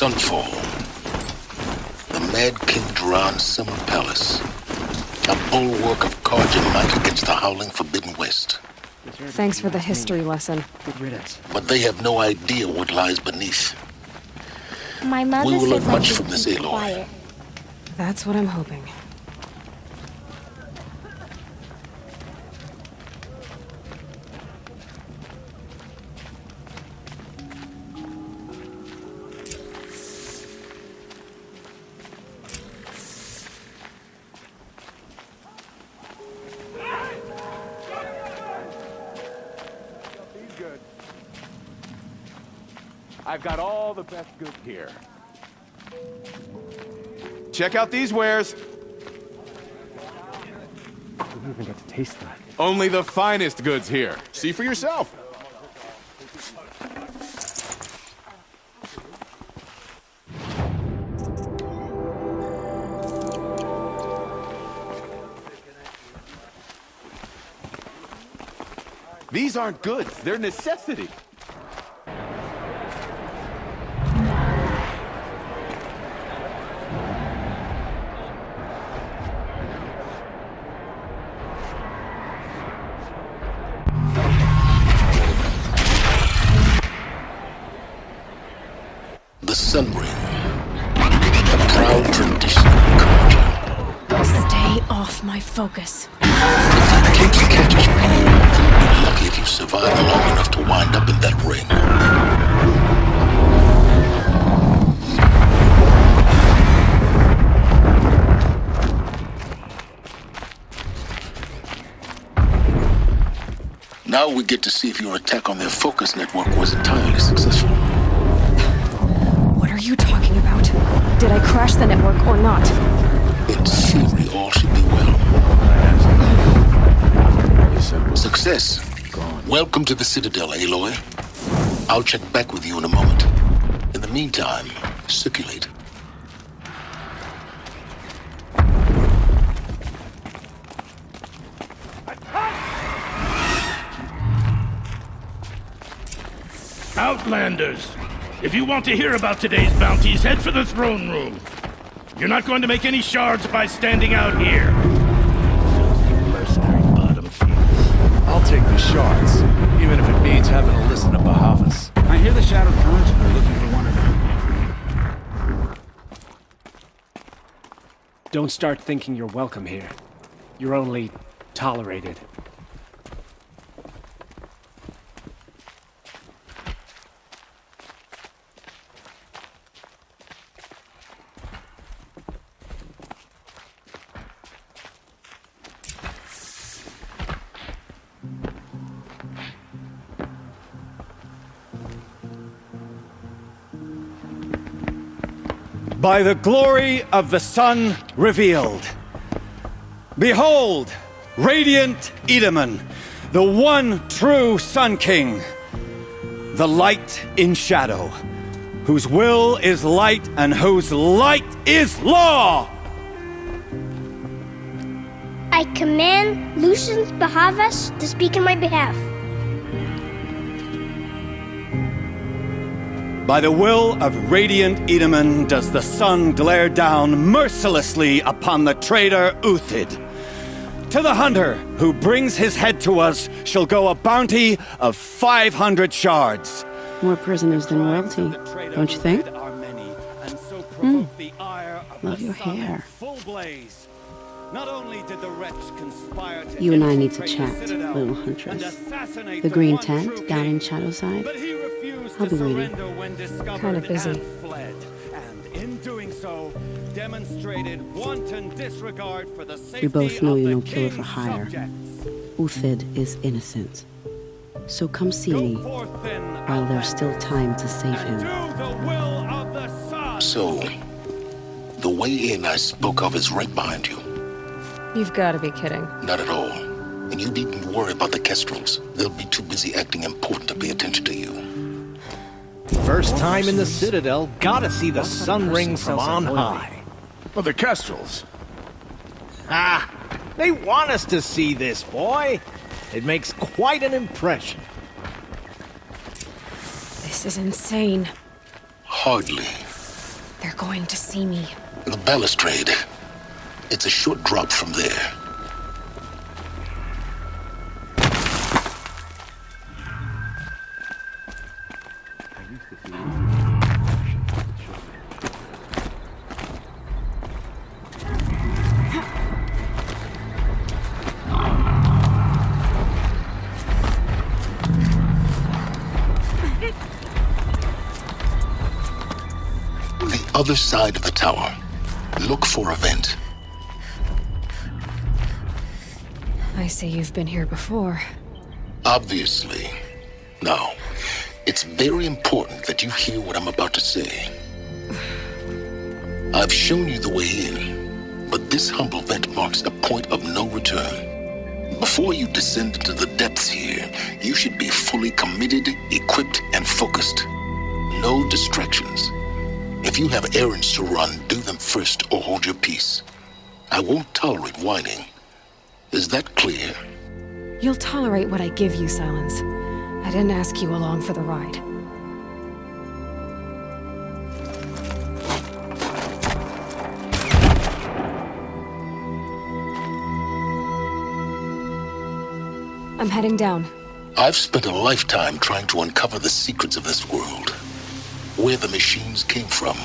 Sunfall. The Mad King Duran's summer palace. A bulwark of carja might against the howling Forbidden West. Thanks for the history lesson. Good riddance. But they have no idea what lies beneath. My mother We will says learn much I from should this, keep Aloy. quiet. That's what I'm hoping. I've got all the best goods here. Check out these wares. We didn't even get to taste that. Only the finest goods here. See for yourself. These aren't goods, they're necessity. The Sun Ring. A proud tradition of carja. Stay off my focus. In case it catches you, you'll be lucky if you survive long enough to wind up in that ring. Now we get to see if your attack on their focus network was entirely successful. What are you talking about? Did I crash the network or not? In theory, all should be well. Success. Welcome to the Citadel, Aloy. I'll check back with you in a moment. In the meantime, circulate. Outlanders! If you want to hear about today's bounties, head for the throne room. You're not going to make any shards by standing out here. Filthy mercenary bottom feeders. I'll take the shards, even if it means having to listen to Bahavas. I hear the Shadow Khans are looking for one of them. Don't start thinking you're welcome here. You're only tolerated. By the glory of the sun revealed. Behold, radiant Edaman, the one true Sun King, the light in shadow, whose will is light and whose light is law! I command Lucius Bahavas to speak in my behalf. By the will of radiant Edaman does the sun glare down mercilessly upon the traitor Uthid. To the hunter who brings his head to us shall go a bounty of 500 shards. More prisoners than royalty, don't you think? Love your hair. Not only did the wretch conspire to You and I need to chat, little huntress. The green tent down in Shadowside. I'll be waiting. Kinda busy. And in doing so, demonstrated wanton disregard for the safety We both know of you're the no killer for king's hire. subjects. Uthid is innocent. So come see me Go forth then, while there's still time to save and him. do the will of the sun. So, the way in I spoke of is right behind you. You've got to be kidding. Not at all. And you needn't worry about the Kestrels. They'll be too busy acting important to pay attention to you. First time in the Citadel, gotta see the sun ring from on high. Well, the Kestrels. Ah, they want us to see this, boy. It makes quite an impression. This is insane. Hardly. going to see me. The balustrade. It's a short drop from there. Other side of the tower. Look for a vent. I see you've been here before. Obviously. Now, it's very important that you hear what I'm about to say. I've shown you the way in, but this humble vent marks a point of no return. Before you descend into the depths here, you should be fully committed, equipped, and focused. No distractions. If you have errands to run, do them first or hold your peace. I won't tolerate whining. Is that clear? You'll tolerate what I give you, Silence. I didn't ask you along for the ride. I'm heading down. I've spent a lifetime trying to uncover the secrets of this world. Where the machines came from.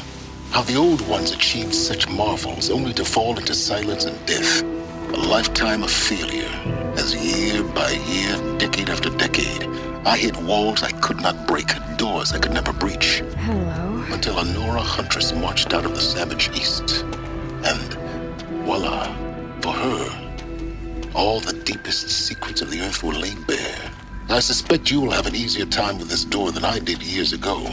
How the old ones achieved such marvels only to fall into silence and death. A lifetime of failure, as year by year, decade after decade, I hit walls I could not break, doors I could never breach. Hello. Until a Nora huntress marched out of the savage east. And voila, for her, all the deepest secrets of the earth were laid bare. I suspect you will have an easier time with this door than I did years ago.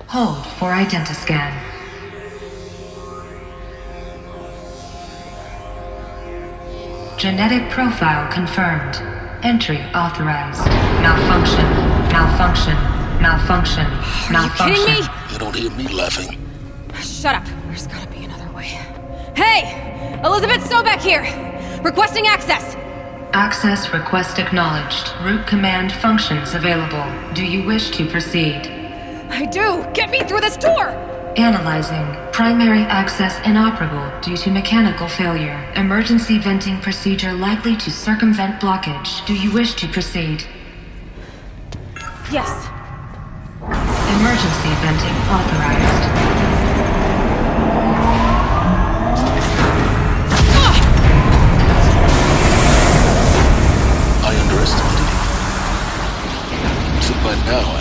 Hold for identiscan. Genetic profile confirmed. Entry authorized. Malfunction. Malfunction. Malfunction. Malfunction. Are you kidding me? You don't hear me laughing. Shut up. There's gotta be another way. Hey! Elizabeth Sobeck here! Requesting access! Access request acknowledged. Root command functions available. Do you wish to proceed? I do! Get me through this door! Analyzing. Primary access inoperable due to mechanical failure. Emergency venting procedure likely to circumvent blockage. Do you wish to proceed? Yes. Emergency venting authorized. I underestimated you. So by now,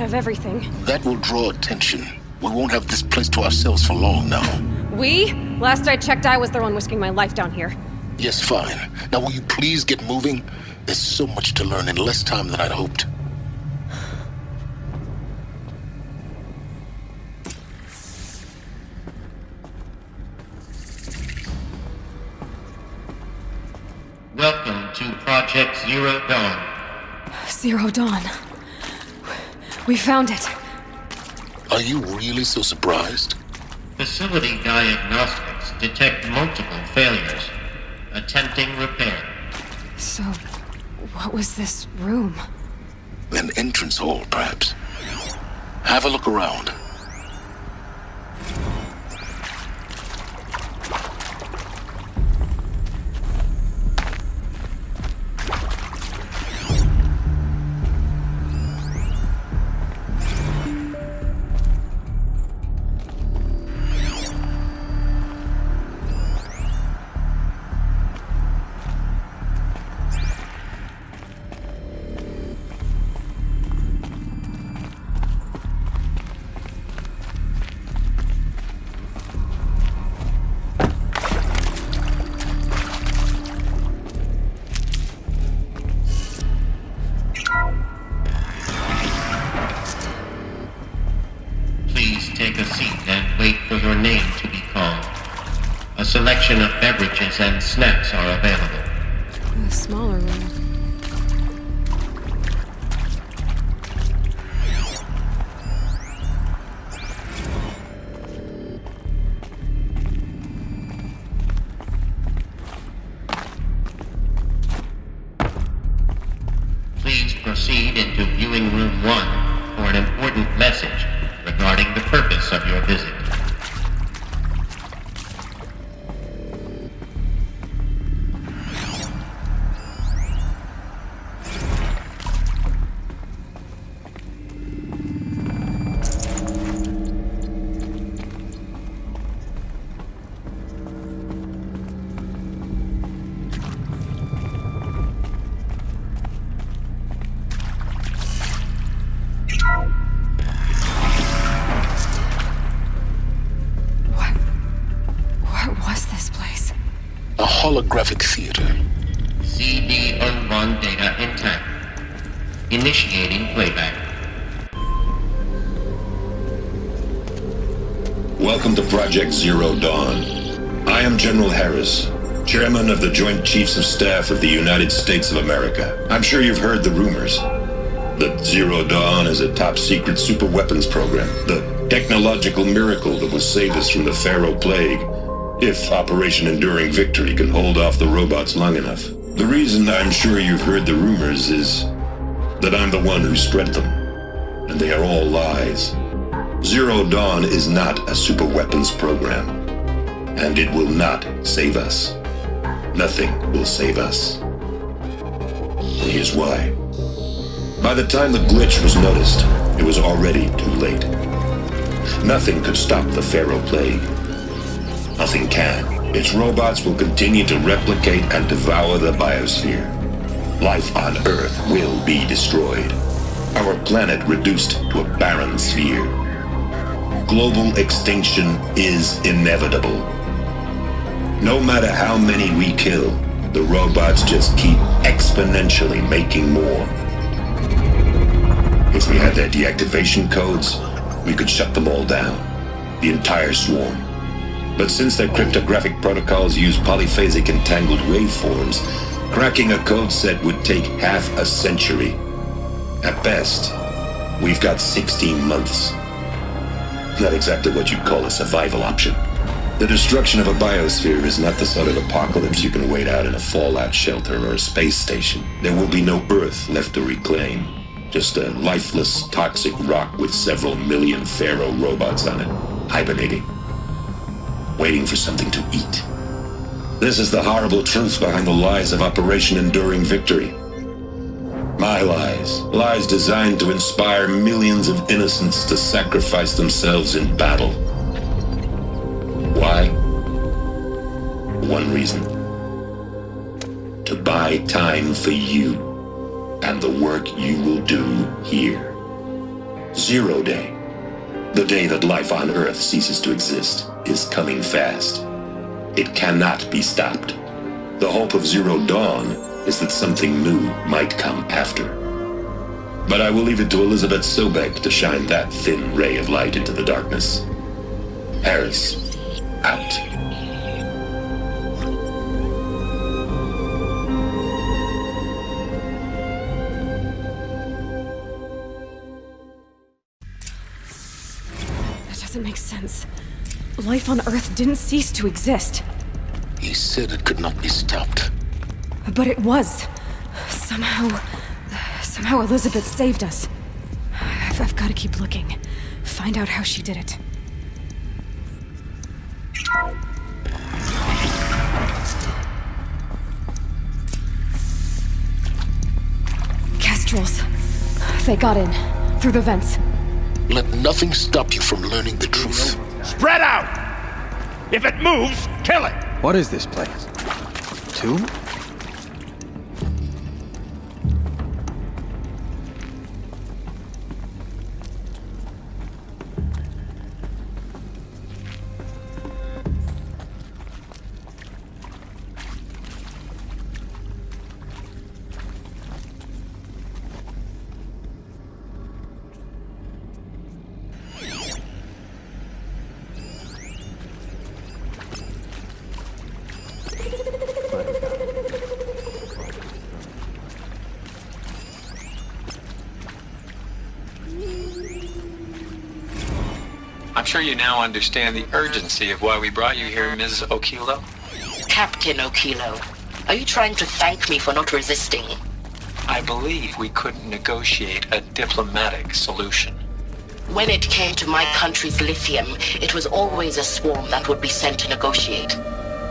Have everything. That will draw attention. We won't have this place to ourselves for long now. We? Last I checked, I was the one risking my life down here. Yes, fine. Now will you please get moving? There's so much to learn in less time than I'd hoped. Welcome to Project Zero Dawn. Zero Dawn. We found it. Are you really so surprised? Facility diagnostics detect multiple failures. Attempting repair. So, what was this room? An entrance hall, perhaps. Have a look around. Take a seat and wait for your name to be called. A selection of beverages and snacks are available. A smaller room. A holographic theater. CD-on-1 data intact. Initiating playback. Welcome to Project Zero Dawn. I am General Harris, Chairman of the Joint Chiefs of Staff of the United States of America. I'm sure you've heard the rumors that Zero Dawn is a top-secret super-weapons program, the technological miracle that will save us from the Pharaoh Plague, if Operation Enduring Victory can hold off the robots long enough. The reason I'm sure you've heard the rumors is that I'm the one who spread them, and they are all lies. Zero Dawn is not a super-weapons program, and it will not save us. Nothing will save us. And here's why. By the time the glitch was noticed, it was already too late. Nothing could stop the Pharaoh Plague. Nothing can. Its robots will continue to replicate and devour the biosphere. Life on Earth will be destroyed. Our planet reduced to a barren sphere. Global extinction is inevitable. No matter how many we kill, the robots just keep exponentially making more. If we had their deactivation codes, we could shut them all down, the entire swarm. But since their cryptographic protocols use polyphasic entangled waveforms, cracking a code set would take half a century. At best, we've got 16 months. Not exactly what you'd call a survival option. The destruction of a biosphere is not the sort of apocalypse you can wait out in a fallout shelter or a space station. There will be no Earth left to reclaim. Just a lifeless, toxic rock with several million Pharaoh robots on it, hibernating, waiting for something to eat. This is the horrible truth behind the lies of Operation Enduring Victory. My lies. Lies designed to inspire millions of innocents to sacrifice themselves in battle. Why? One reason. To buy time for you and the work you will do here. Zero Day, the day that life on Earth ceases to exist, is coming fast. It cannot be stopped. The hope of Zero Dawn is that something new might come after. But I will leave it to Elizabeth Sobek to shine that thin ray of light into the darkness. Harris, out. That doesn't make sense. Life on Earth didn't cease to exist. He said it could not be stopped. But it was. Somehow Elizabeth saved us. I've got to keep looking. Find out how she did it. Kestrels. They got in. Through the vents. Let nothing stop you from learning the truth. Spread out! If it moves, kill it! What is this place? Tomb? I'm sure you now understand the urgency of why we brought you here, Ms. Okilo. Captain Okilo, are you trying to thank me for not resisting? I believe we couldn't negotiate a diplomatic solution. When it came to my country's lithium, it was always a swarm that would be sent to negotiate.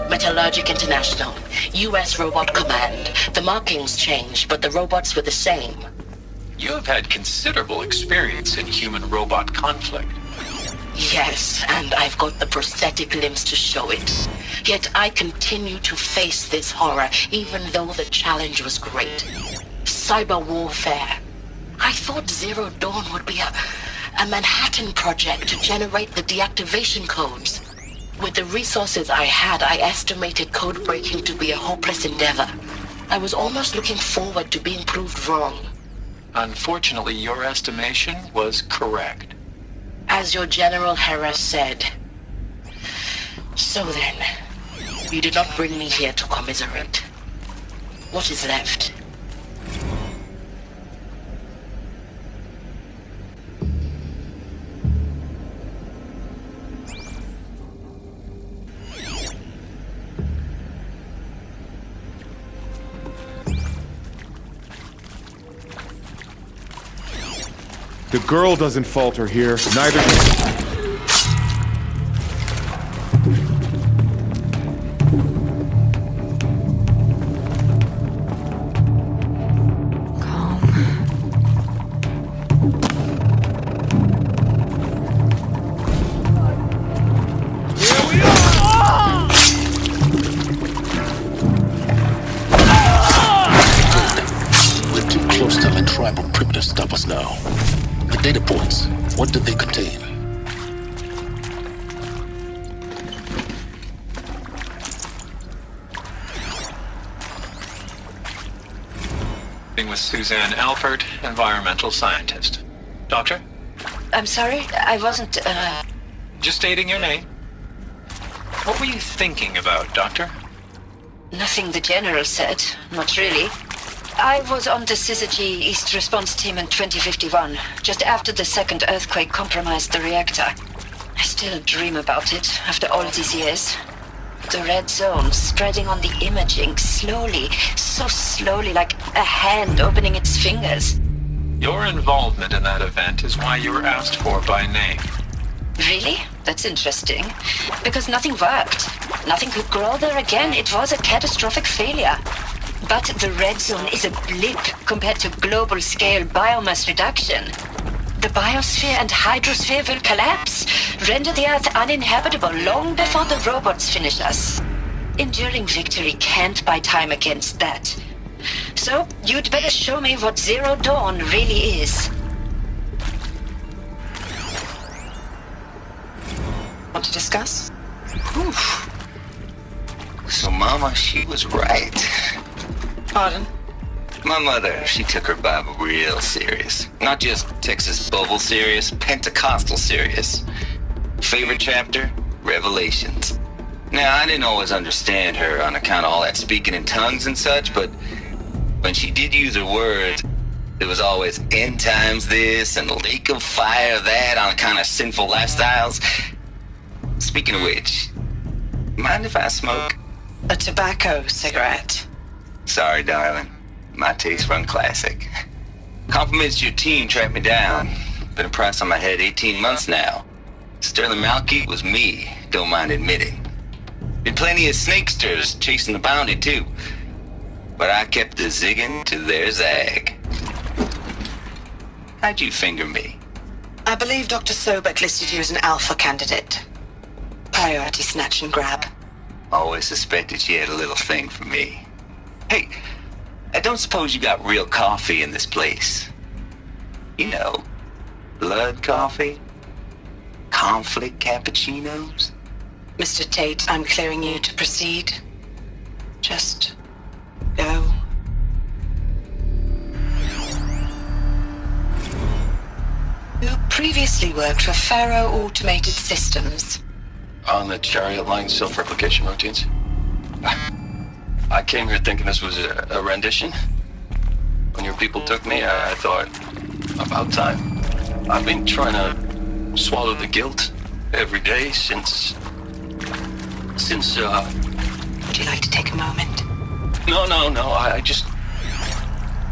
Metallurgic International, U.S. Robot Command. The markings changed, but the robots were the same. You have had considerable experience in human-robot conflict. Yes, and I've got the prosthetic limbs to show it. Yet I continue to face this horror, even though the challenge was great. Cyber warfare. I thought Zero Dawn would be a Manhattan project to generate the deactivation codes. With the resources I had, I estimated code breaking to be a hopeless endeavor. I was almost looking forward to being proved wrong. Unfortunately, your estimation was correct. As your General Harris said. So then, you did not bring me here to commiserate. What is left? The girl doesn't falter here, neither does... We're too close to the tribal crypt to stop us now. The data points, what did they contain? With Suzanne Alpert, environmental scientist. Doctor? I'm sorry, I wasn't, Just stating your name. What were you thinking about, Doctor? Nothing the General said, not really. I was on the Syzygy East Response Team in 2051, just after the second earthquake compromised the reactor. I still dream about it, after all these years. The red zone spreading on the imaging, slowly, so slowly, like a hand opening its fingers. Your involvement in that event is why you were asked for by name. Really? That's interesting. Because nothing worked. Nothing could grow there again. It was a catastrophic failure. But the red zone is a blip compared to global-scale biomass reduction. The biosphere and hydrosphere will collapse, render the Earth uninhabitable long before the robots finish us. Enduring victory can't buy time against that. So, you'd better show me what Zero Dawn really is. Want to discuss? Oof. So Mama, she was right. Pardon? My mother, she took her Bible real serious. Not just Texas Bible serious, Pentecostal serious. Favorite chapter? Revelations. Now, I didn't always understand her on account of all that speaking in tongues and such, but when she did use her words, it was always end times this and lake of fire that on account of sinful lifestyles. Speaking of which, mind if I smoke? A tobacco cigarette. Sorry, darling. My taste run classic. Compliments to your team tracked me down. Been a price on my head 18 months now. Sterling Malky was me, don't mind admitting. Been plenty of snakesters chasing the bounty too. But I kept the zigging to their zag. How'd you finger me? I believe Dr. Sobek listed you as an alpha candidate. Priority snatch and grab. Always suspected she had a little thing for me. Hey, I don't suppose you got real coffee in this place. You know, blood coffee? Conflict cappuccinos? Mr. Tate, I'm clearing you to proceed. Just go. You previously worked for Faro Automated Systems. On the Chariot Line self-replication routines. I came here thinking this was a rendition. When your people took me, I thought, about time. I've been trying to swallow the guilt every day since... Would you like to take a moment? No,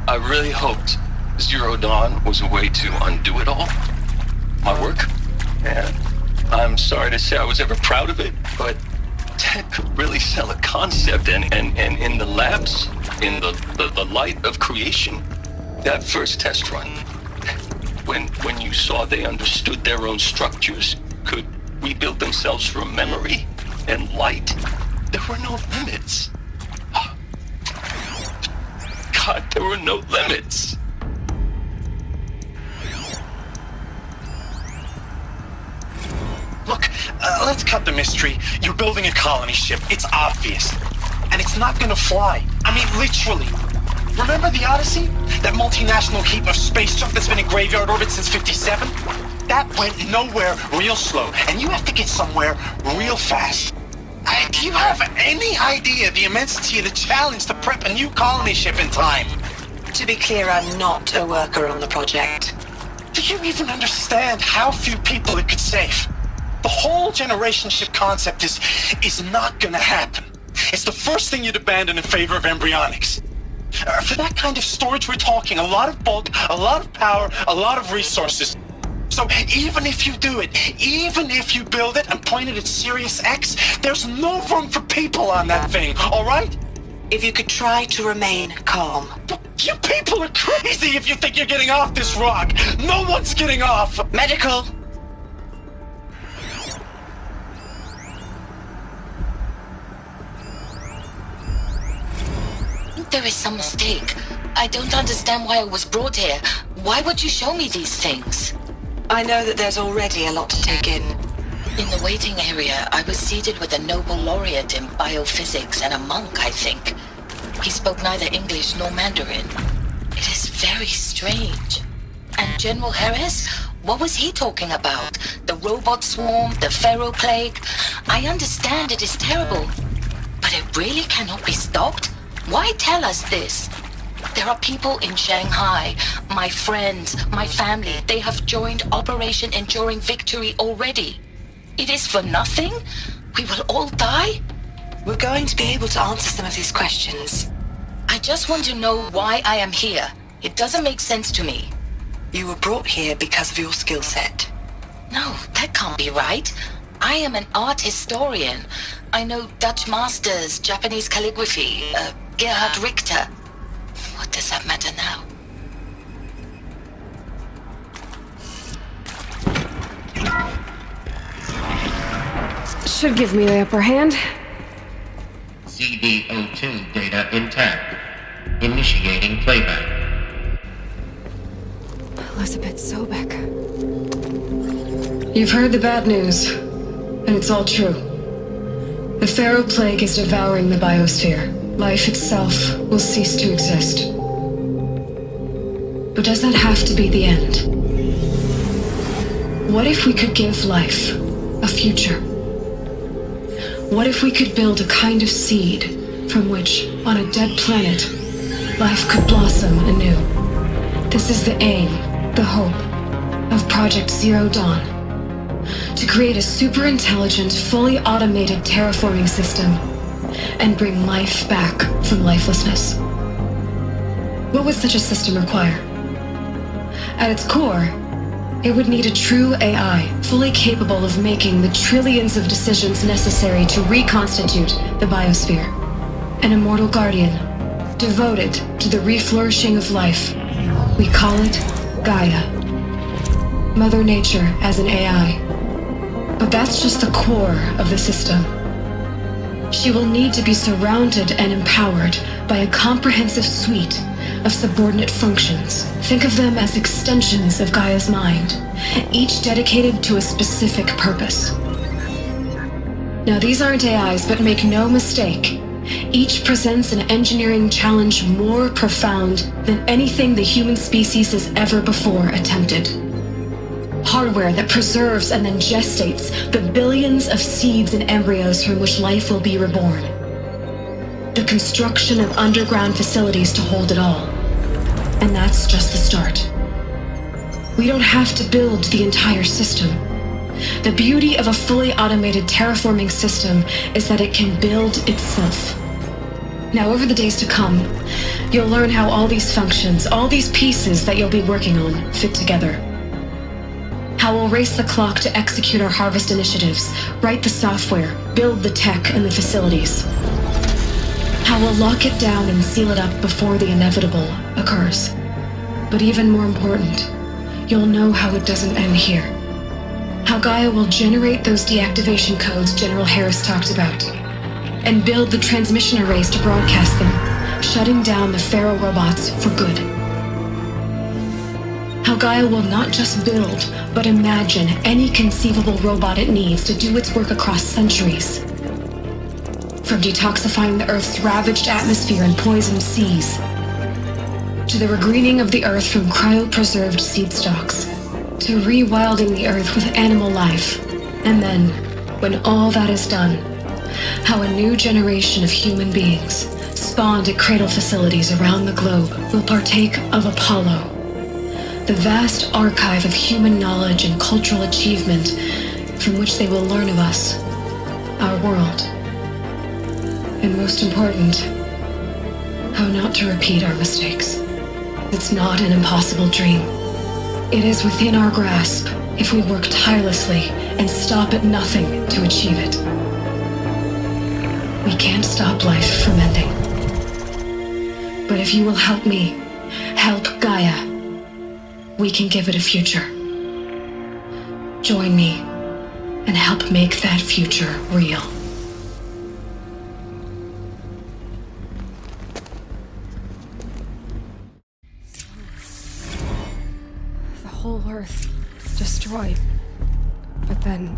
I really hoped Zero Dawn was a way to undo it all. My work. And I'm sorry to say I was ever proud of it, but Ted could really sell a concept, and in the labs, in the light of creation, that first test run, when you saw they understood their own structures, could rebuild themselves from memory and light, there were no limits. God, there were no limits. Look, let's cut the mystery. You're building a colony ship. It's obvious. And it's not gonna fly. I mean, literally. Remember the Odyssey? That multinational heap of space junk that's been in graveyard orbit since 57? That went nowhere real slow. And you have to get somewhere real fast. Do you have any idea the immensity of the challenge to prep a new colony ship in time? To be clear, I'm not a worker on the project. Do you even understand how few people it could save? The whole generation ship concept is not gonna happen. It's the first thing you'd abandon in favor of embryonics. For that kind of storage, we're talking a lot of bulk, a lot of power, a lot of resources. So even if you do it, even if you build it and point it at Sirius X, there's no room for people on that thing, alright? If you could try to remain calm. You people are crazy if you think you're getting off this rock. No one's getting off. Medical. There is some mistake. I don't understand why I was brought here. Why would you show me these things? I know that there's already a lot to take in. In the waiting area, I was seated with a Nobel laureate in biophysics and a monk, I think. He spoke neither English nor Mandarin. It is very strange. And General Harris? What was he talking about? The robot swarm? The Pharaoh plague? I understand it is terrible. But it really cannot be stopped? Why tell us this? There are people in Shanghai, my friends, my family. They have joined Operation Enduring Victory already. It is for nothing? We will all die? We're going to be able to answer some of these questions. I just want to know why I am here. It doesn't make sense to me. You were brought here because of your skill set. No, that can't be right. I am an art historian. I know Dutch masters, Japanese calligraphy, Gerhard Richter. What does that matter now? Should give me the upper hand. CDO2 data intact. Initiating playback. Elizabeth Sobek. You've heard the bad news, and it's all true. The Pharaoh plague is devouring the biosphere. Life itself will cease to exist. But does that have to be the end? What if we could give life a future? What if we could build a kind of seed from which, on a dead planet, life could blossom anew? This is the aim, the hope, of Project Zero Dawn. To create a super-intelligent, fully automated terraforming system and bring life back from lifelessness. What would such a system require? At its core, it would need a true AI, fully capable of making the trillions of decisions necessary to reconstitute the biosphere. An immortal guardian, devoted to the reflourishing of life. We call it Gaia. Mother Nature as an AI. But that's just the core of the system. She will need to be surrounded and empowered by a comprehensive suite of subordinate functions. Think of them as extensions of Gaia's mind, each dedicated to a specific purpose. Now, these aren't AIs, but make no mistake, each presents an engineering challenge more profound than anything the human species has ever before attempted. Hardware that preserves and then gestates the billions of seeds and embryos from which life will be reborn. The construction of underground facilities to hold it all. And that's just the start. We don't have to build the entire system. The beauty of a fully automated terraforming system is that it can build itself. Now, over the days to come, you'll learn how all these functions, all these pieces that you'll be working on, fit together. How we'll race the clock to execute our harvest initiatives, write the software, build the tech and the facilities. How we'll lock it down and seal it up before the inevitable occurs. But even more important, you'll know how it doesn't end here. How Gaia will generate those deactivation codes General Harris talked about, and build the transmission arrays to broadcast them, shutting down the Pharaoh robots for good. How Gaia will not just build, but imagine any conceivable robot it needs to do its work across centuries. From detoxifying the Earth's ravaged atmosphere and poisoned seas, to the regreening of the Earth from cryopreserved seed stalks, to rewilding the Earth with animal life. And then, when all that is done, how a new generation of human beings, spawned at cradle facilities around the globe, will partake of Apollo, the vast archive of human knowledge and cultural achievement from which they will learn of us, our world. And most important, how not to repeat our mistakes. It's not an impossible dream. It is within our grasp if we work tirelessly and stop at nothing to achieve it. We can't stop life from ending. But if you will help me, help Gaia, we can give it a future. Join me and help make that future real. The whole Earth destroyed, but then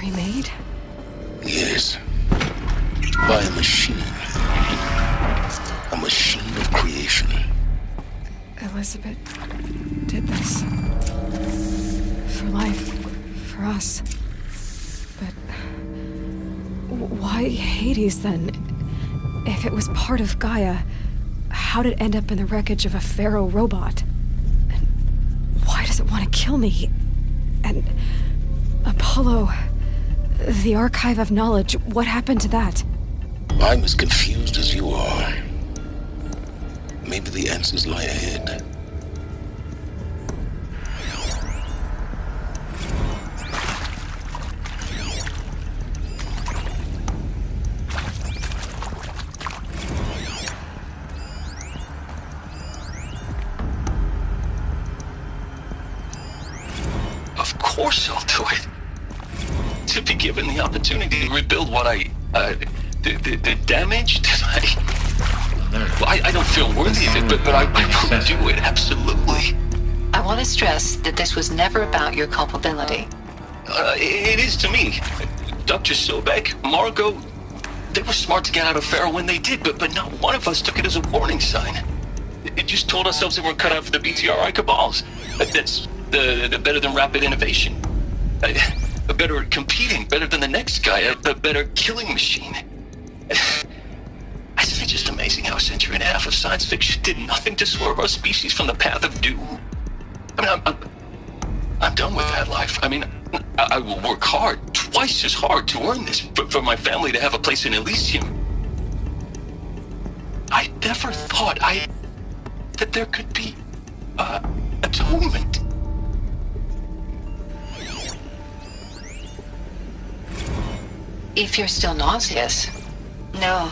remade? Yes. By a machine. A machine of creation. Elizabeth did this. For life. For us. But why Hades then? If it was part of Gaia, how did it end up in the wreckage of a pharaoh robot? And why does it want to kill me? And Apollo, the archive of knowledge, what happened to that? I'm as confused as you are. Maybe the answers lie ahead. Of course I'll do it. To be given the opportunity to rebuild what the damage that I don't feel worthy of it, but I will do it, absolutely. I want to stress that this was never about your culpability. It is to me. Dr. Sobek, Margot, they were smart to get out of Pharaoh when they did, but not one of us took it as a warning sign. It just told ourselves that we're cut out for the BTRI cabals. That's the better than rapid innovation. Better at competing, better than the next guy, a better killing machine. It's just amazing how a century and a half of science fiction did nothing to swerve our species from the path of doom. I mean, I'm done with that life. I mean, I will work hard, twice as hard to earn this, for my family to have a place in Elysium. I never thought that there could be, atonement. If you're still nauseous. No,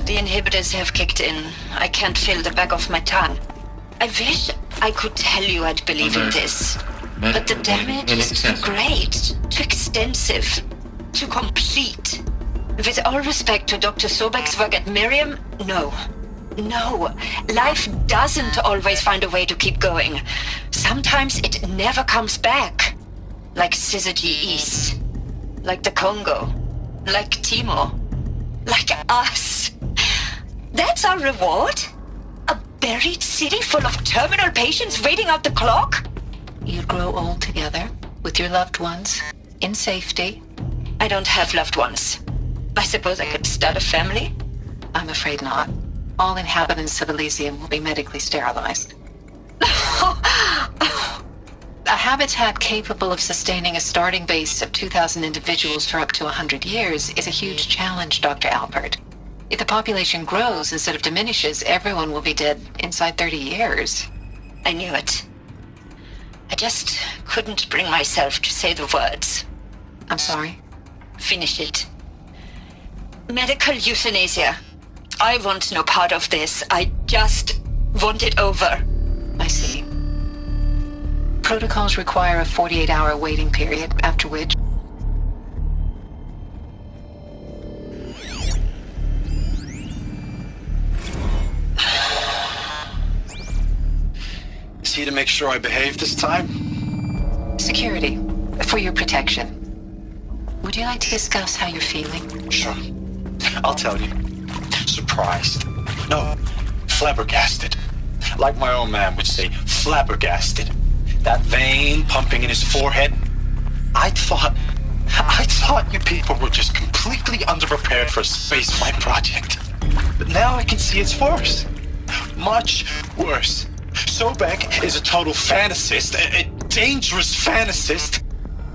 the inhibitors have kicked in. I can't feel the back of my tongue. I wish I could tell you I'd believe in this. But the damage is too great, too extensive, too complete. With all respect to Dr. Sobek's work at Miriam, no. No, life doesn't always find a way to keep going. Sometimes it never comes back. Like Syzygy East. Like the Congo. Like Timo. Like us. That's our reward? A buried city full of terminal patients waiting out the clock? You grow old together, with your loved ones, in safety. I don't have loved ones. I suppose I could start a family? I'm afraid not. All inhabitants of Elysium will be medically sterilized. A habitat capable of sustaining a starting base of 2,000 individuals for up to 100 years is a huge challenge, Dr. Alpert. If the population grows instead of diminishes, everyone will be dead inside 30 years. I knew it. I just couldn't bring myself to say the words. I'm sorry? Finish it. Medical euthanasia. I want no part of this. I just want it over. I see. Protocols require a 48-hour waiting period, after which... See, to make sure I behave this time? Security. For your protection. Would you like to discuss how you're feeling? Sure. I'll tell you. Surprised. No, flabbergasted. Like my old man would say, flabbergasted. That vein pumping in his forehead. I thought you people were just completely underprepared for a spaceflight project. But now I can see it's worse. Much worse. Sobek is a total fantasist, a dangerous fantasist.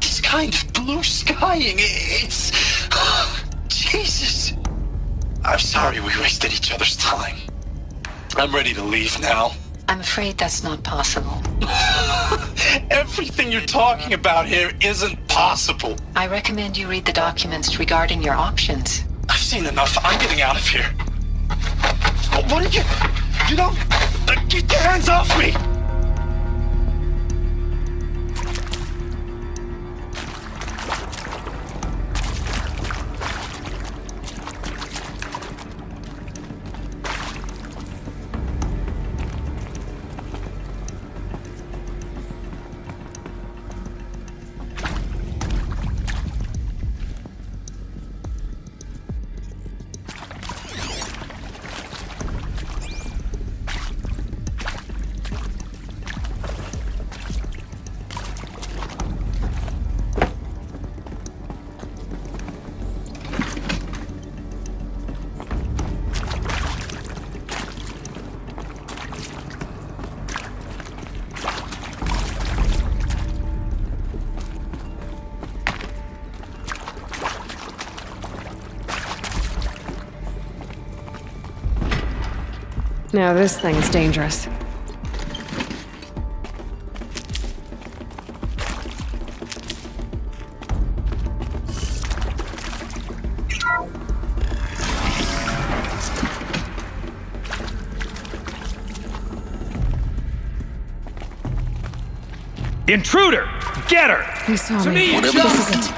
He's kind of blue skying. It's... Jesus. I'm sorry we wasted each other's time. I'm ready to leave now. I'm afraid that's not possible. Everything you're talking about here isn't possible. I recommend you read the documents regarding your options. I've seen enough. I'm getting out of here. What are you... You don't... Get your hands off me! Now this thing's dangerous. Intruder! Get her! You saw To me. me, This Joe. is it.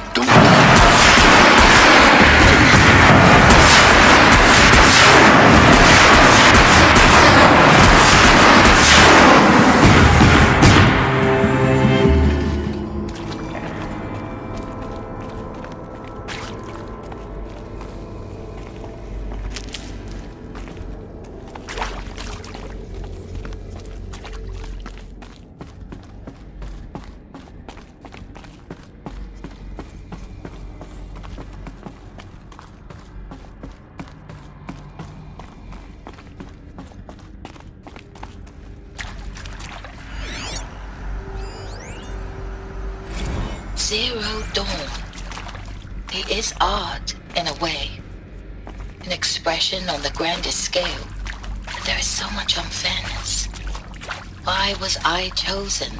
Zero Dawn. It is art, in a way. An expression on the grandest scale. But there is so much unfairness. Why was I chosen?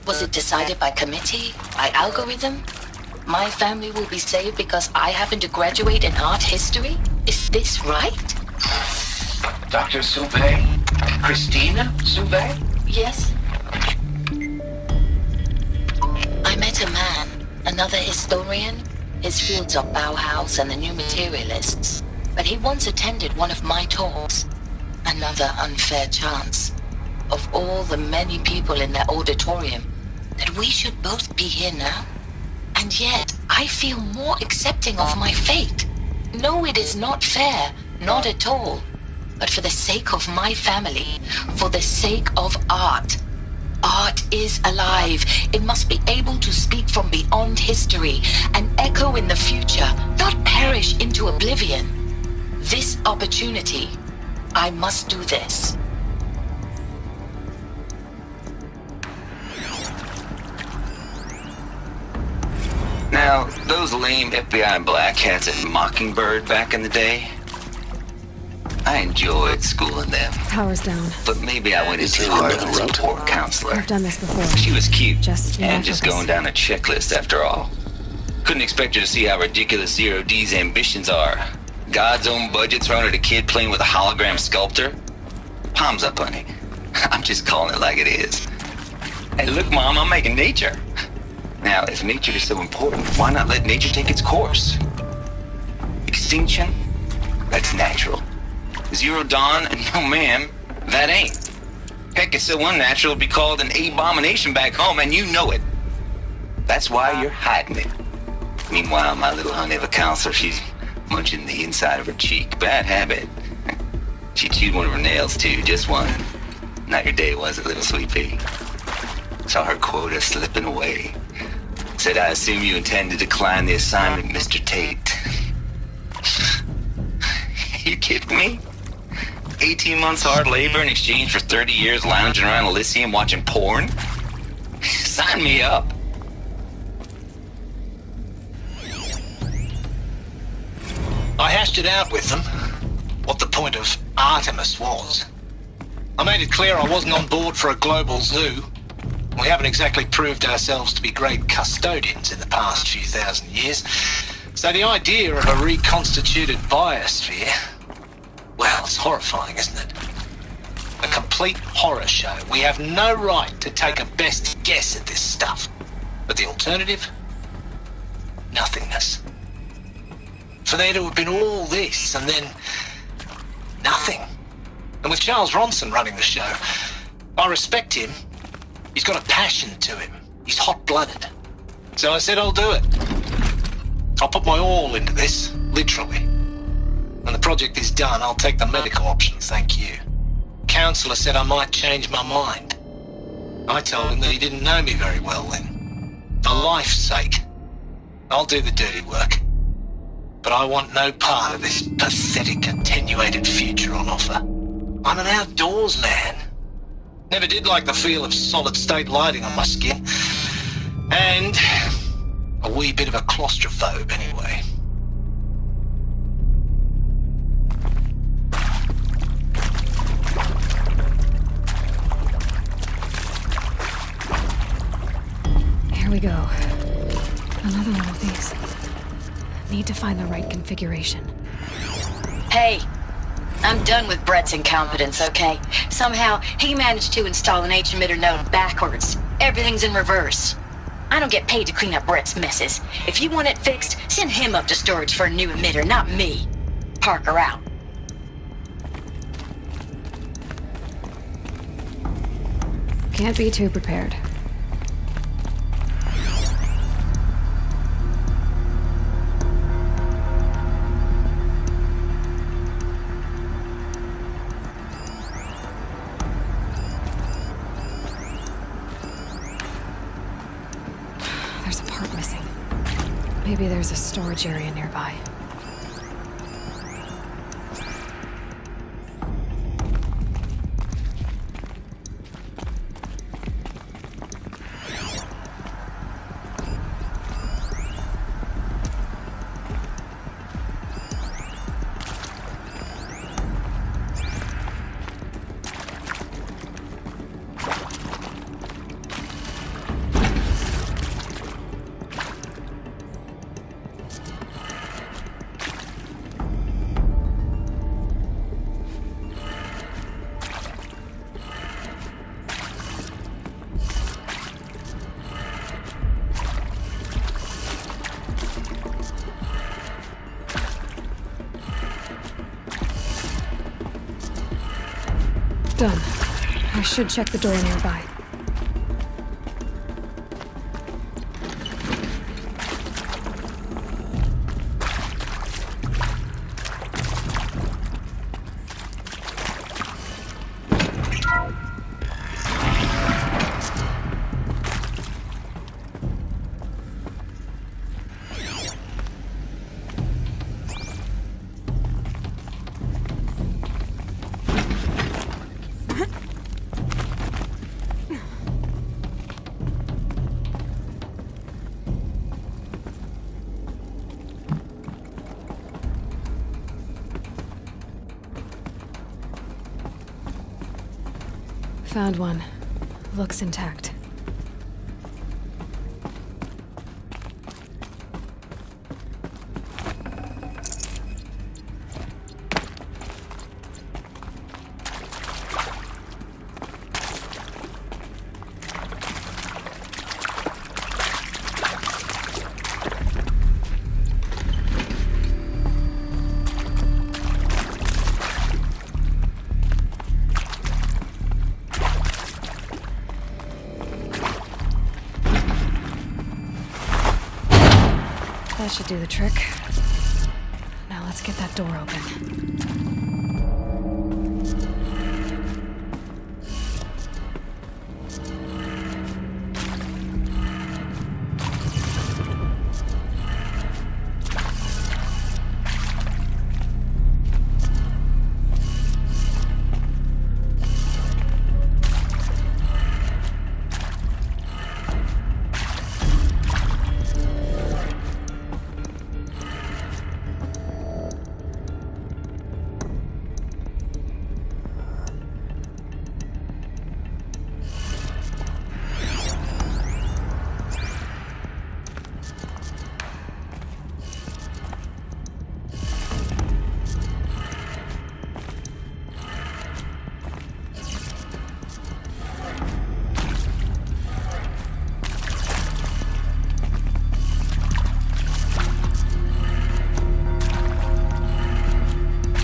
Was it decided by committee? By algorithm? My family will be saved because I happen to graduate in art history? Is this right? Dr. Soubet? Christina Soubet? Yes. I met a man, another historian. His fields are Bauhaus and the New Materialists. But he once attended one of my talks. Another unfair chance. Of all the many people in that auditorium, that we should both be here now. And yet, I feel more accepting of my fate. No, it is not fair, not at all. But for the sake of my family, for the sake of art. Art is alive. It must be able to speak from beyond history and echo in the future, not perish into oblivion. This opportunity, I must do this. Now, those lame FBI black hats at Mockingbird back in the day, I enjoyed schooling them. Power's down. But maybe I went in too hard on this poor counselor. I've done this before. She was cute, Just and just going down a checklist after all. Couldn't expect her to see how ridiculous Zero D's ambitions are. God's own budget thrown at a kid playing with a hologram sculptor? Palms up, honey. I'm just calling it like it is. Hey, look, Mom, I'm making nature. Now, if nature is so important, why not let nature take its course? Extinction? That's natural. Zero Dawn? No, ma'am, that ain't. Heck, it's so unnatural to be called an abomination back home, and you know it. That's why you're hiding it. Meanwhile, my little honey of a counselor, she's munching the inside of her cheek. Bad habit. She chewed one of her nails, too, just one. Not your day, was it, little sweet pea? Saw her quota slipping away. Said, I assume you intend to decline the assignment, Mr. Tate. You kidding me? 18 months hard labor in exchange for 30 years lounging around Elysium watching porn? Sign me up. I hashed it out with them, what the point of Artemis was. I made it clear I wasn't on board for a global zoo. We haven't exactly proved ourselves to be great custodians in the past few thousand years. So the idea of a reconstituted biosphere, well, it's horrifying, isn't it? A complete horror show. We have no right to take a best guess at this stuff. But the alternative? Nothingness. For there to have been all this and then nothing. And with Charles Ronson running the show, I respect him. He's got a passion to him. He's hot-blooded. So I said I'll do it. I'll put my all into this, literally. When the project is done, I'll take the medical option, thank you. Counselor said I might change my mind. I told him that he didn't know me very well then. For life's sake, I'll do the dirty work. But I want no part of this pathetic, attenuated future on offer. I'm an outdoors man. Never did like the feel of solid-state lighting on my skin. And a wee bit of a claustrophobe, anyway. Here we go. Another one of these. Need to find the right configuration. Hey, I'm done with Brett's incompetence, okay? Somehow, he managed to install an H-emitter node backwards. Everything's in reverse. I don't get paid to clean up Brett's messes. If you want it fixed, send him up to storage for a new emitter, not me. Parker out. Can't be too prepared. There's a part missing. Maybe there's a storage area nearby. Done. I should check the door nearby. Found one. Looks intact. That should do the trick. Now let's get that door open.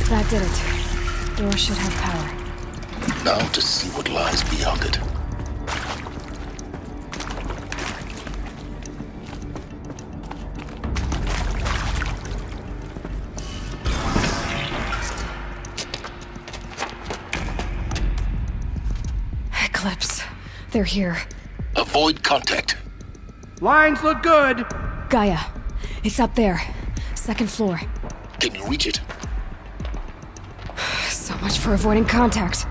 That did it. Door should have power. Now to see what lies beyond it. Eclipse. They're here. Avoid contact. Lines look good. Gaia. It's up there. Second floor. Can you reach it? So much for avoiding contact.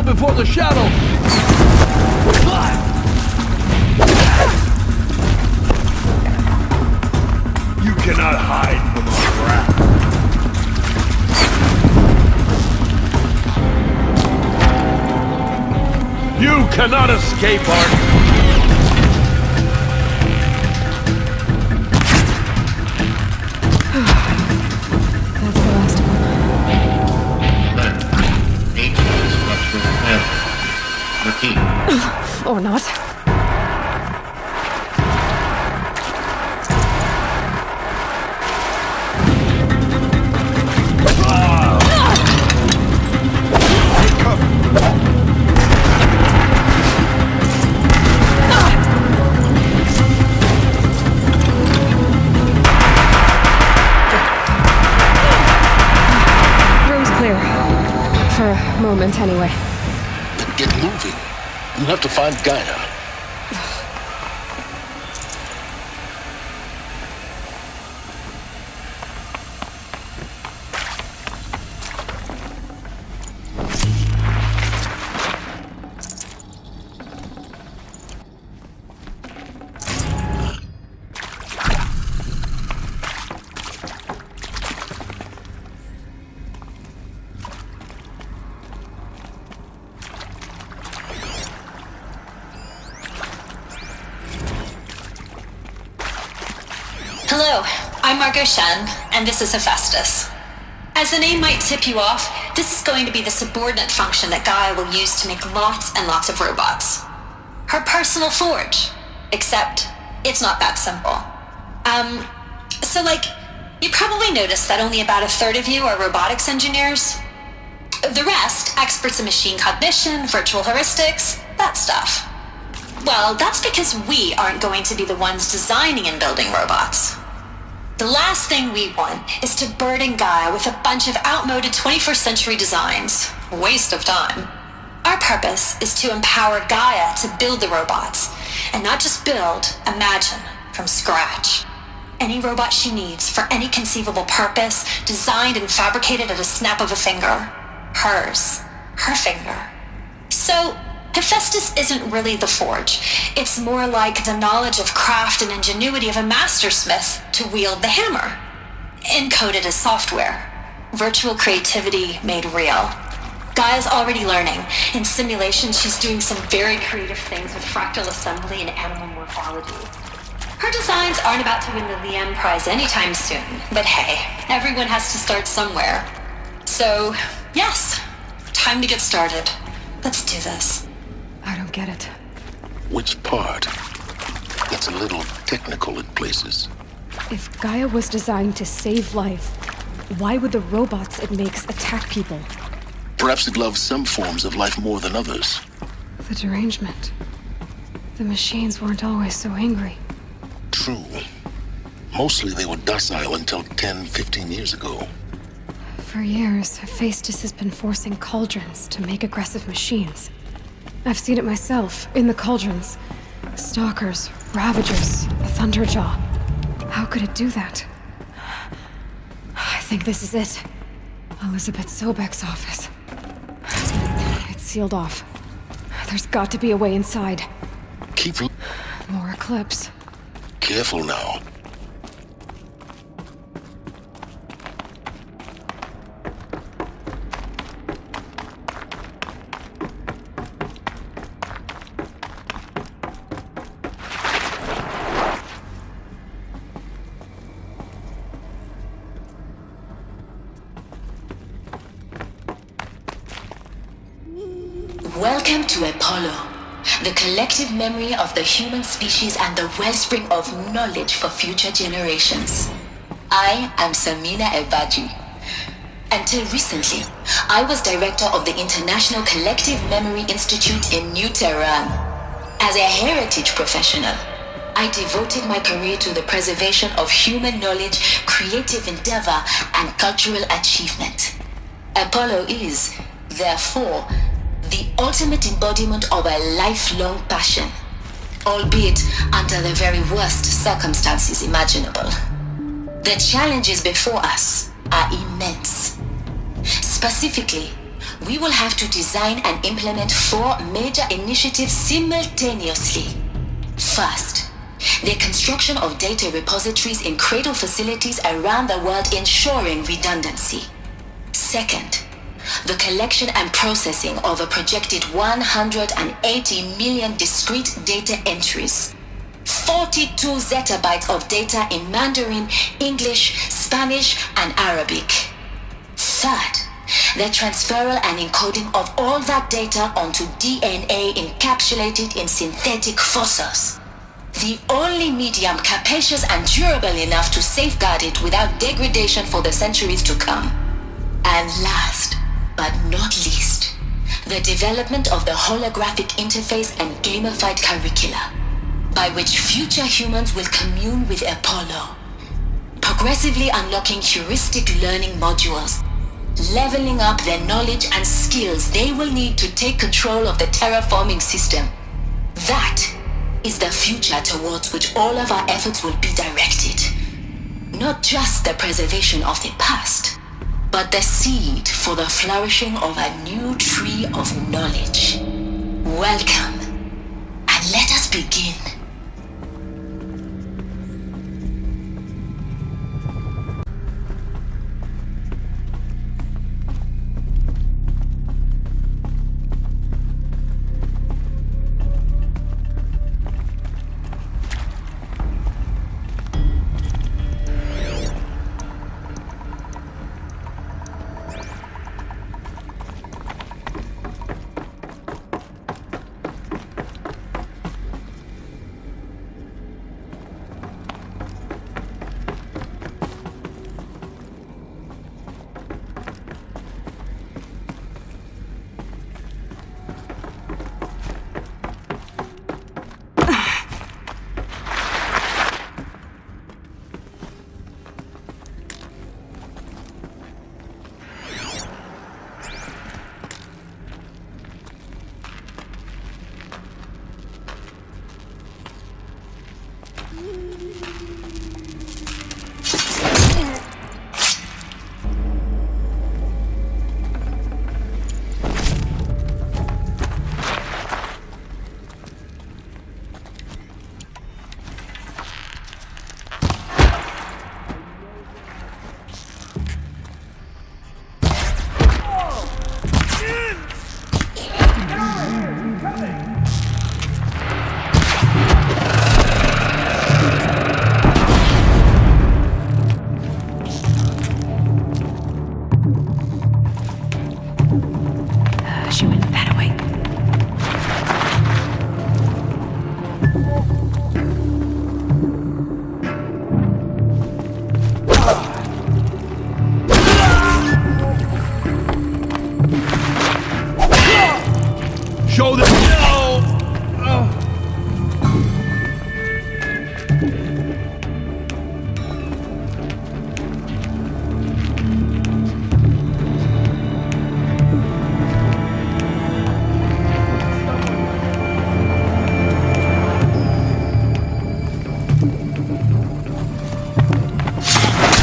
Before the shadow! You cannot hide from our wrath. You cannot escape our... Or not. Room's clear. For a moment, anyway. Then get moving. You have to find Gaia. Hello, I'm Margot Shen, and this is Hephaestus. As the name might tip you off, this is going to be the subordinate function that Gaia will use to make lots and lots of robots. Her personal forge. Except, it's not that simple. So you probably noticed that only about a third of you are robotics engineers. The rest, experts in machine cognition, virtual heuristics, that stuff. Well, that's because we aren't going to be the ones designing and building robots. The last thing we want is to burden Gaia with a bunch of outmoded 21st century designs. Waste of time. Our purpose is to empower Gaia to build the robots, and not just build, imagine, from scratch. Any robot she needs for any conceivable purpose, designed and fabricated at a snap of a finger. Hers. Her finger. So, Hephaestus isn't really the forge. It's more like the knowledge of craft and ingenuity of a mastersmith to wield the hammer. Encoded as software. Virtual creativity made real. Gaia's already learning. In simulation, she's doing some very creative things with fractal assembly and animal morphology. Her designs aren't about to win the Liam Prize anytime soon, but hey, everyone has to start somewhere. So, yes, time to get started. Let's do this. I don't get it. Which part? It's a little technical in places. If Gaia was designed to save life, why would the robots it makes attack people? Perhaps it loves some forms of life more than others. The derangement. The machines weren't always so angry. True. Mostly they were docile until 10, 15 years ago. For years, Hephaestus has been forcing cauldrons to make aggressive machines. I've seen it myself, in the cauldrons. Stalkers, Ravagers, a Thunderjaw. How could it do that? I think this is it. Elizabeth Sobek's office. It's sealed off. There's got to be a way inside. Keep... More Eclipse. Careful now. Welcome to Apollo, the collective memory of the human species and the wellspring of knowledge for future generations. I am Samina Ebaji. Until recently, I was director of the International Collective Memory Institute in New Tehran. As a heritage professional, I devoted my career to the preservation of human knowledge, creative endeavor, and cultural achievement. Apollo is, therefore, the ultimate embodiment of a lifelong passion, albeit under the very worst circumstances imaginable. The challenges before us are immense. Specifically, we will have to design and implement 4 major initiatives simultaneously. First, the construction of data repositories in cradle facilities around the world ensuring redundancy. Second, the collection and processing of a projected 180 million discrete data entries, 42 zettabytes of data in Mandarin, English, Spanish, and Arabic. Third, the transferal and encoding of all that data onto DNA encapsulated in synthetic fossils. The only medium capacious and durable enough to safeguard it without degradation for the centuries to come. And last, but not least, the development of the holographic interface and gamified curricula, by which future humans will commune with Apollo, progressively unlocking heuristic learning modules, leveling up their knowledge and skills they will need to take control of the terraforming system. That is the future towards which all of our efforts will be directed. Not just the preservation of the past, but the seed for the flourishing of a new tree of knowledge. Welcome, and let us begin. show them. No!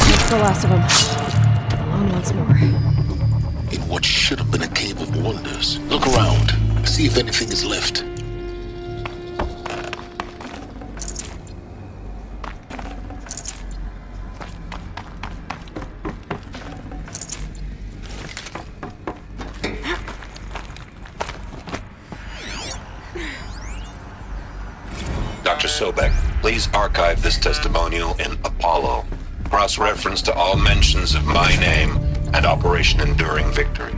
That's the last of them. Alone once more. In what should have been a cave of wonders. Look around. See if anything is left. Dr. Sobek, please archive this testimonial in Apollo. Cross-reference to all mentions of my name and Operation Enduring Victory.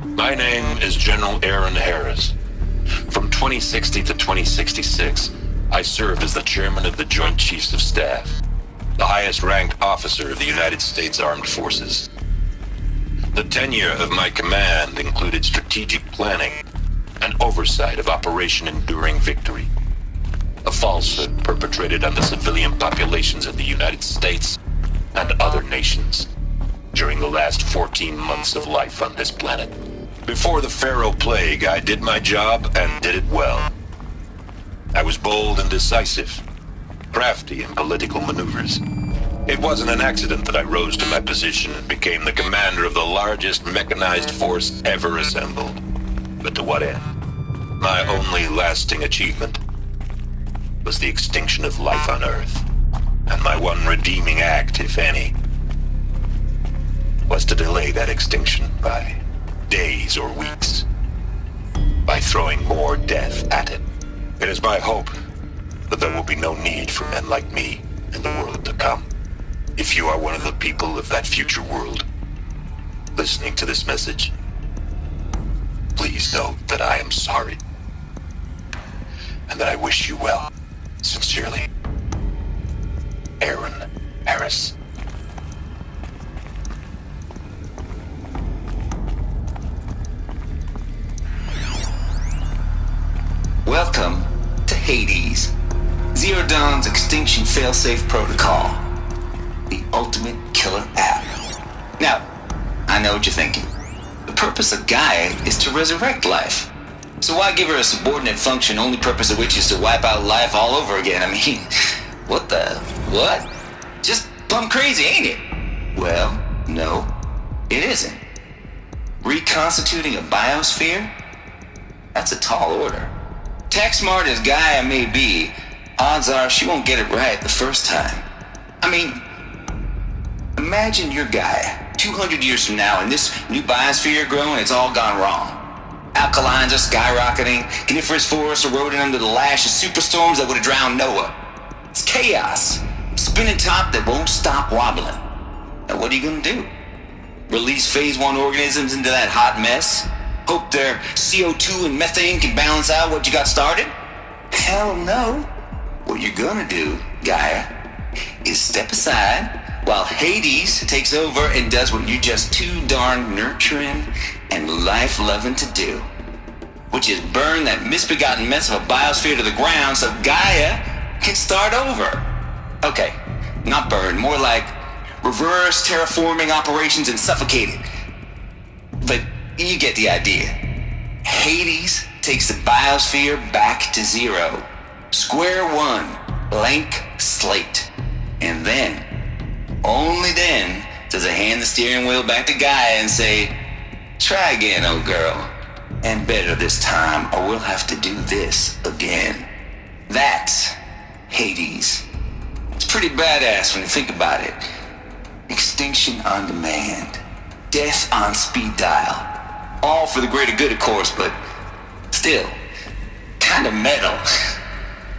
My name is General Aaron Harris. From 2060 to 2066, I served as the chairman of the Joint Chiefs of Staff, the highest-ranked officer of the United States Armed Forces. The tenure of my command included strategic planning and oversight of Operation Enduring Victory, a falsehood perpetrated on the civilian populations of the United States and other nations during the last 14 months of life on this planet. Before the Pharaoh Plague, I did my job and did it well. I was bold and decisive, crafty in political maneuvers. It wasn't an accident that I rose to my position and became the commander of the largest mechanized force ever assembled. But to what end? My only lasting achievement was the extinction of life on Earth. And my one redeeming act, if any, was to delay that extinction by days or weeks, by throwing more death at it. It is my hope that there will be no need for men like me in the world to come. If you are one of the people of that future world listening to this message, please know that I am sorry and that I wish you well. Sincerely, Aaron Harris. Welcome to Hades, Zero Dawn's extinction failsafe protocol, the ultimate killer app. Now, I know what you're thinking. The purpose of Gaia is to resurrect life. So why give her a subordinate function, only purpose of which is to wipe out life all over again? I mean, what? Just plumb crazy, ain't it? Well, no, it isn't. Reconstituting a biosphere? That's a tall order. Tech smart as Gaia may be, odds are she won't get it right the first time. I mean, imagine you're Gaia, 200 years from now, and this new biosphere you're growing, it's all gone wrong. Alkalines are skyrocketing, coniferous forests eroding under the lash of superstorms that would have drowned Noah. It's chaos. Spinning top that won't stop wobbling. Now what are you gonna do? Release phase 1 organisms into that hot mess? Hope their CO2 and methane can balance out what you got started? Hell no. What you're gonna do, Gaia, is step aside while Hades takes over and does what you're just too darn nurturing and life-loving to do, which is burn that misbegotten mess of a biosphere to the ground so Gaia can start over. Okay, not burn, more like reverse terraforming operations and suffocate it. But you get the idea. Hades takes the biosphere back to zero. Square one, blank slate. And then, only then, does it hand the steering wheel back to Gaia and say, try again, old girl. And better this time, or we'll have to do this again. That's Hades. It's pretty badass when you think about it. Extinction on demand. Death on speed dial. All for the greater good, of course, but still, kind of metal.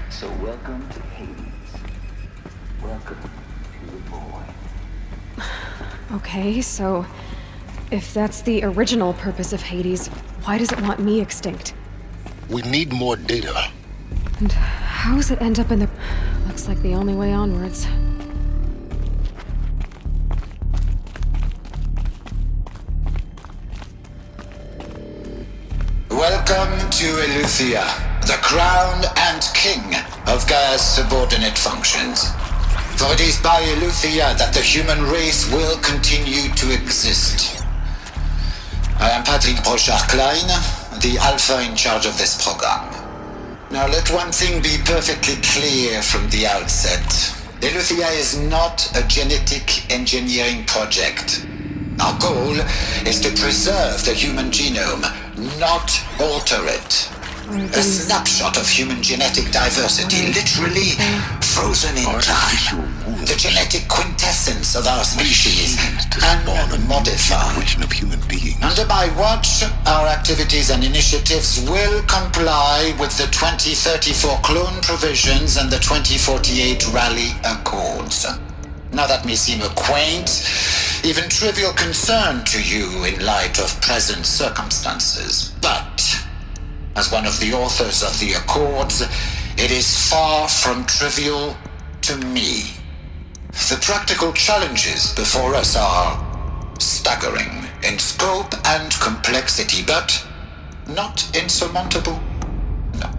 So welcome to Hades. Welcome to the boy. Okay, so if that's the original purpose of Hades, why does it want me extinct? We need more data. And how does it end up in the... Looks like the only way onwards. Welcome to you Eleuthia, the crown and king of Gaia's subordinate functions. For it is by Eleuthia that the human race will continue to exist. I am Patrick Brochard-Klein, the Alpha in charge of this program. Now let one thing be perfectly clear from the outset. Eleuthia is not a genetic engineering project. Our goal is to preserve the human genome, not alter it. A snapshot of human genetic diversity, literally frozen in time. The genetic quintessence of our species, unmodified. Under my watch, our activities and initiatives will comply with the 2034 clone provisions and the 2048 Rally Accords. Now that may seem a quaint, even trivial concern to you in light of present circumstances, but as one of the authors of the Accords, it is far from trivial to me. The practical challenges before us are staggering in scope and complexity, but not insurmountable. No.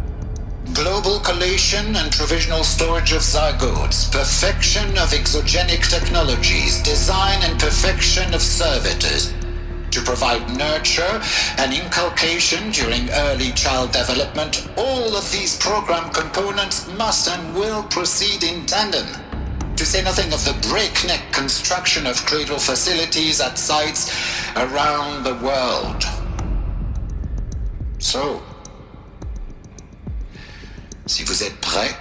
Global collation and provisional storage of zygotes, perfection of exogenic technologies, design and perfection of servitors, to provide nurture and inculcation during early child development. All of these program components must and will proceed in tandem, to say nothing of the breakneck construction of cradle facilities at sites around the world. So, si vous êtes prêts,